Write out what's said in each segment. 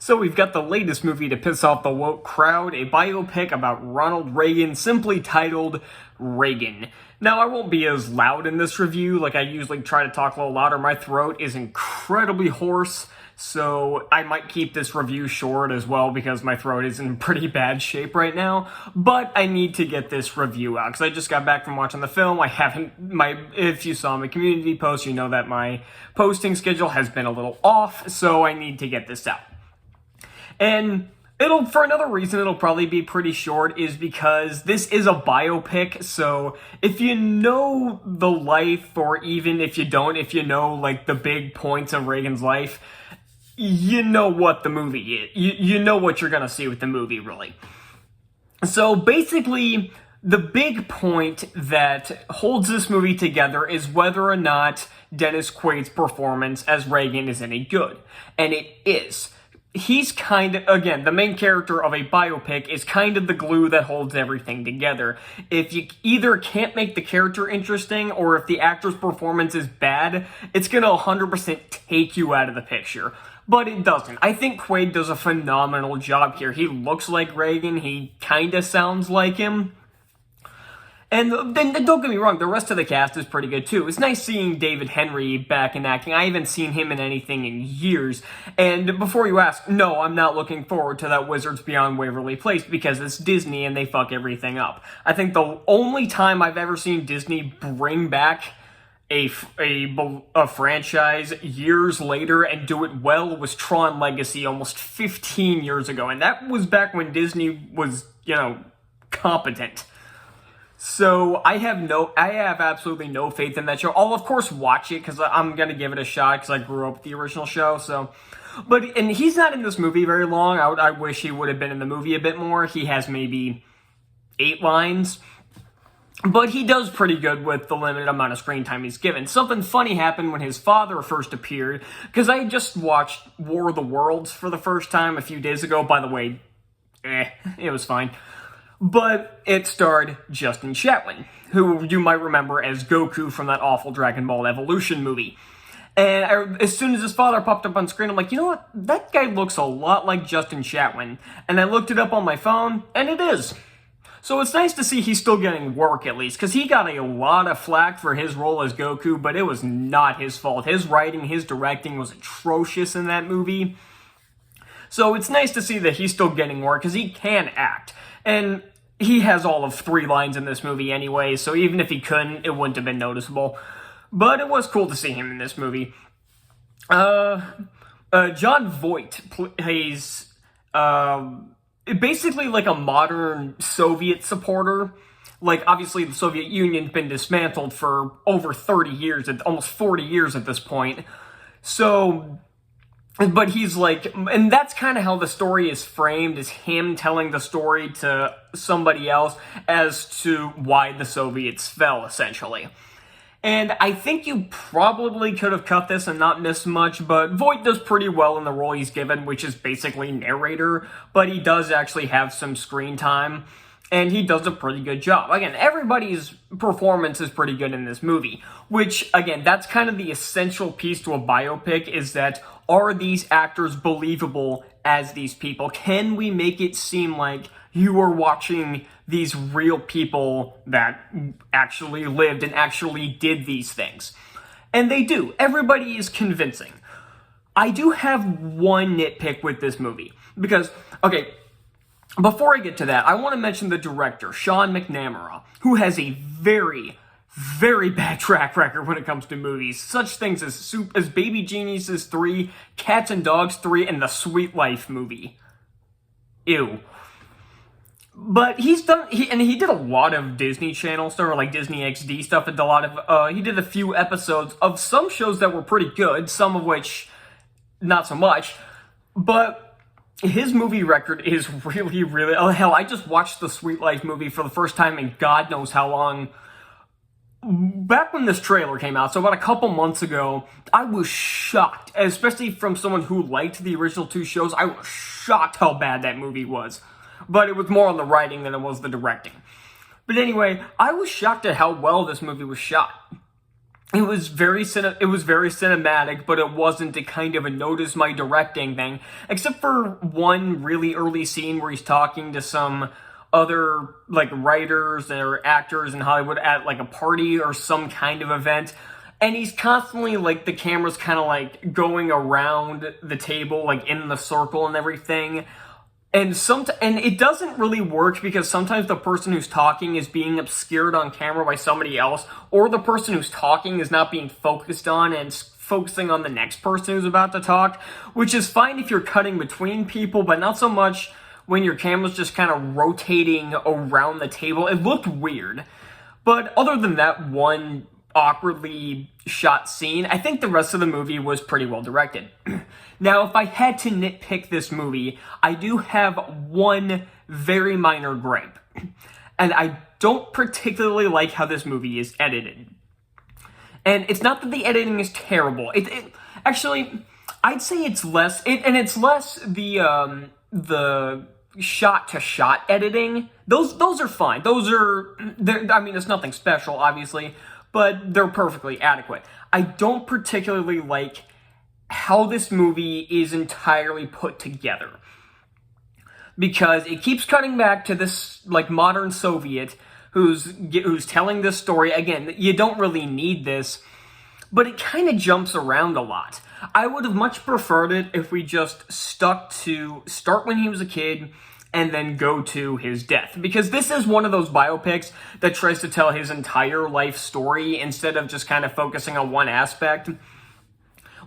So we've got the latest movie to piss off the woke crowd, a biopic about Ronald Reagan, simply titled Reagan. Now, I won't be as loud in this review, like I usually try to talk a little louder. My throat is incredibly hoarse, so I might keep this review short as well because my throat is in pretty bad shape right now. But I need to get this review out because I just got back from watching the film. If you saw my community post, you know that my posting schedule has been a little off, so I need to get this out. And for another reason, it'll probably be pretty short, is because this is a biopic, so if you know the life, or even if you don't, if you know, like, the big points of Reagan's life, you know what the movie is. You know what you're gonna see with the movie, really. So, basically, the big point that holds this movie together is whether or not Dennis Quaid's performance as Reagan is any good. And it is. He's kind of, again, the main character of a biopic is kind of the glue that holds everything together. If you either can't make the character interesting, or if the actor's performance is bad, it's gonna 100% take you out of the picture. But it doesn't. I think Quaid does a phenomenal job here. He looks like Reagan, he kinda sounds like him. And don't get me wrong, the rest of the cast is pretty good too. It's nice seeing David Henry back in acting. I haven't seen him in anything in years. And before you ask, no, I'm not looking forward to that Wizards Beyond Waverly Place because it's Disney and they fuck everything up. I think the only time I've ever seen Disney bring back a franchise years later and do it well was Tron Legacy almost 15 years ago. And that was back when Disney was, competent. So, I have absolutely no faith in that show. I'll, of course, watch it, because I'm gonna give it a shot, because I grew up with the original show, so. And he's not in this movie very long. I wish he would have been in the movie a bit more. He has maybe 8 lines. But he does pretty good with the limited amount of screen time he's given. Something funny happened when his father first appeared, because I just watched War of the Worlds for the first time a few days ago. By the way, it was fine. But it starred Justin Chatwin, who you might remember as Goku from that awful Dragon Ball Evolution movie. And as soon as his father popped up on screen, I'm like, you know what? That guy looks a lot like Justin Chatwin. And I looked it up on my phone, and it is. So it's nice to see he's still getting work, at least, because he got a lot of flack for his role as Goku, but it was not his fault. His writing, his directing was atrocious in that movie. So it's nice to see that he's still getting work, because he can act. And he has all of 3 lines in this movie anyway, so even if he couldn't, it wouldn't have been noticeable. But it was cool to see him in this movie. Jon Voight plays, basically like a modern Soviet supporter. Like, obviously the Soviet Union's been dismantled for over 30 years, almost 40 years at this point. So, but he's like, and that's kind of how the story is framed, is him telling the story to somebody else as to why the Soviets fell, essentially. And I think you probably could have cut this and not missed much, but Voight does pretty well in the role he's given, which is basically narrator, but he does actually have some screen time, and he does a pretty good job. Again, everybody's performance is pretty good in this movie, which, again, that's kind of the essential piece to a biopic, is that, are these actors believable as these people? Can we make it seem like you are watching these real people that actually lived and actually did these things? And they do. Everybody is convincing. I do have one nitpick with this movie, because, okay, before I get to that, I want to mention the director, Sean McNamara, who has a very, very bad track record when it comes to movies. Such things as Baby Geniuses 3, Cats and Dogs 3, and the Sweet Life movie. Ew. But he did a lot of Disney Channel stuff, or like Disney XD stuff, and he did a few episodes of some shows that were pretty good, some of which not so much, but his movie record is really, really, oh hell, I just watched the Sweet Life movie for the first time in God knows how long. Back when this trailer came out, so about a couple months ago, I was shocked, especially from someone who liked the original 2 shows, I was shocked how bad that movie was. But it was more on the writing than it was the directing. But anyway, I was shocked at how well this movie was shot. it was very cinematic, but it wasn't a kind of a notice my directing thing, except for one really early scene where he's talking to some other like writers or actors in Hollywood at like a party or some kind of event. And he's constantly, like, the camera's kind of, like, going around the table, like, in the circle and everything. And it doesn't really work because sometimes the person who's talking is being obscured on camera by somebody else, or the person who's talking is not being focused on and focusing on the next person who's about to talk, which is fine if you're cutting between people, but not so much when your camera's just kind of rotating around the table. It looked weird. But other than that one awkwardly shot scene, I think the rest of the movie was pretty well directed. Now, if I had to nitpick this movie, I do have one very minor gripe. And I don't particularly like how this movie is edited. And it's not that the editing is terrible. Actually, I'd say it's less, it's less the shot-to-shot editing. Those are fine. I mean, it's nothing special, obviously, but they're perfectly adequate. I don't particularly like how this movie is entirely put together, because it keeps cutting back to this, like, modern Soviet who's telling this story. Again, you don't really need this, but it kind of jumps around a lot. I would have much preferred it if we just stuck to start when he was a kid and then go to his death. Because this is one of those biopics that tries to tell his entire life story instead of just kind of focusing on one aspect,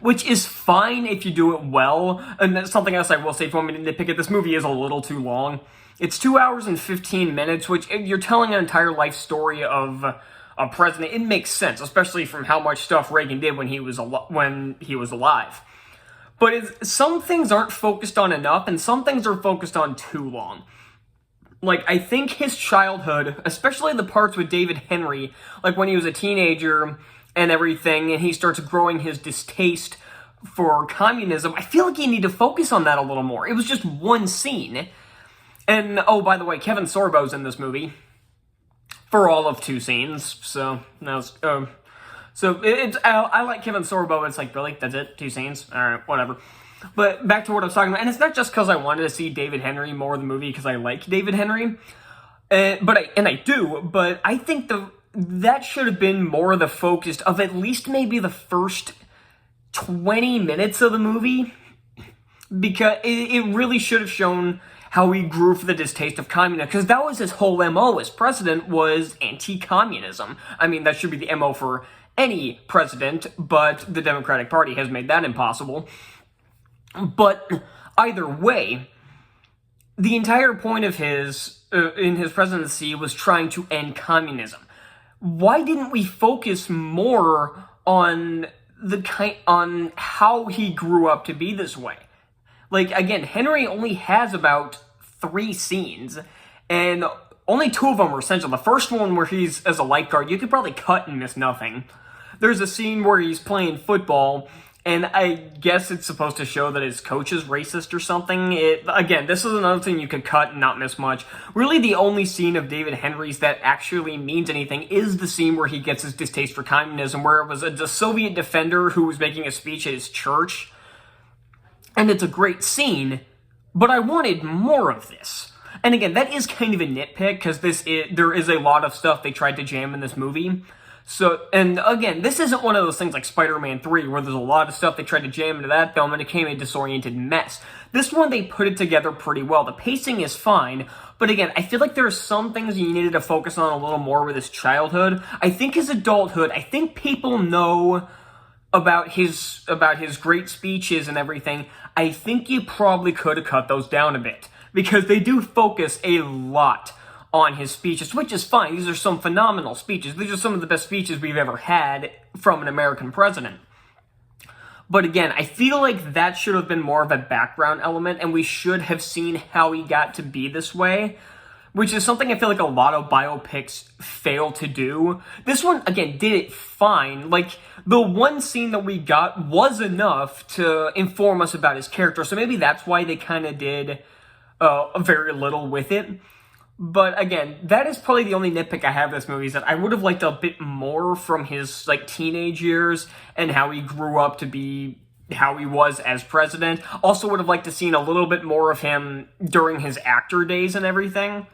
which is fine if you do it well. And that's something else I will say, if you want me to nitpick it, this movie is a little too long. It's 2 hours and 15 minutes, which, if you're telling an entire life story of a president, it makes sense, especially from how much stuff Reagan did when he was alive. But some things aren't focused on enough, and some things are focused on too long. Like, I think his childhood, especially the parts with David Henry, like when he was a teenager and everything, and he starts growing his distaste for communism, I feel like you need to focus on that a little more. It was just one scene. And, oh, by the way, Kevin Sorbo's in this movie for all of 2 scenes, so I like Kevin Sorbo. It's like, really? That's it? 2 scenes? Alright, whatever. But back to what I was talking about, and it's not just because I wanted to see David Henry more in the movie because I like David Henry, I do, but I think that should have been more the focus of at least maybe the first 20 minutes of the movie, because it really should have shown how he grew for the distaste of communism, because that was his whole MO as president, was anti-communism. I mean, that should be the MO for any president, but the Democratic Party has made that impossible. But either way, the entire point of his in his presidency was trying to end communism. Why didn't we focus more on on how he grew up to be this way? Like, again, Henry only has about 3 scenes, and only 2 of them are essential. The first one, where he's as a lifeguard, you could probably cut and miss nothing. There's a scene where he's playing football, and I guess it's supposed to show that his coach is racist or something. Again, this is another thing you could cut and not miss much. Really, the only scene of David Henry's that actually means anything is the scene where he gets his distaste for communism, where it was a Soviet defender who was making a speech at his church. And it's a great scene, but I wanted more of this. And again, that is kind of a nitpick, because there is a lot of stuff they tried to jam in this movie. So, and again, this isn't one of those things like Spider-Man 3, where there's a lot of stuff they tried to jam into that film and it became a disoriented mess. This one, they put it together pretty well. The pacing is fine, but again, I feel like there are some things you needed to focus on a little more with his childhood. I think his adulthood, I think people know about his great speeches and everything. I think you probably could have cut those down a bit, because they do focus a lot on his speeches, which is fine. These are some phenomenal speeches. These are some of the best speeches we've ever had from an American president. But again, I feel like that should have been more of a background element, and we should have seen how he got to be this way, which is something I feel like a lot of biopics fail to do. This one, again, did it fine. Like, the one scene that we got was enough to inform us about his character, so maybe that's why they kind of did very little with it. But again, that is probably the only nitpick I have of this movie, is that I would have liked a bit more from his, like, teenage years and how he grew up to be how he was as president. Also would have liked to seen a little bit more of him during his actor days and everything.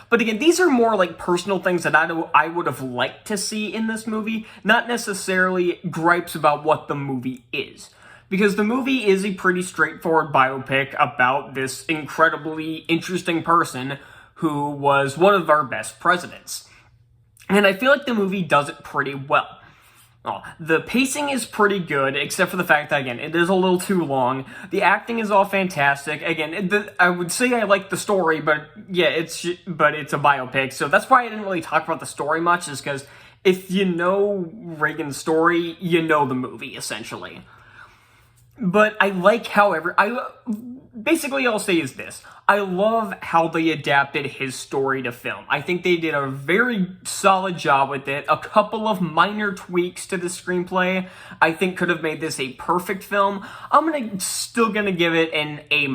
But again, these are more like personal things that I would have liked to see in this movie, not necessarily gripes about what the movie is. Because the movie is a pretty straightforward biopic about this incredibly interesting person who was one of our best presidents. And I feel like the movie does it pretty well. Oh, the pacing is pretty good, except for the fact that, again, it is a little too long. The acting is all fantastic. Again, I would say I like the story, but yeah, it's a biopic, so that's why I didn't really talk about the story much, is because if you know Reagan's story, you know the movie, essentially. But I like, however, basically all I'll say is this. I love how they adapted his story to film. I think they did a very solid job with it. A couple of minor tweaks to the screenplay I think could have made this a perfect film. I'm still gonna give it an A-.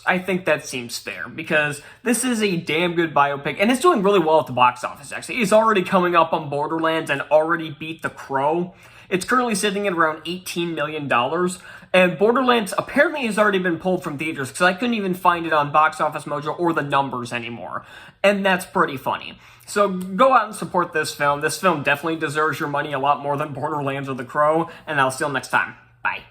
I think that seems fair, because this is a damn good biopic, and it's doing really well at the box office, actually. It's already coming up on Borderlands and already beat The Crow. It's currently sitting at around $18 million, and Borderlands apparently has already been pulled from theaters, because I couldn't even find it on Box Office Mojo or the numbers anymore, and that's pretty funny. So go out and support this film. This film definitely deserves your money a lot more than Borderlands or The Crow, and I'll see you next time. Bye.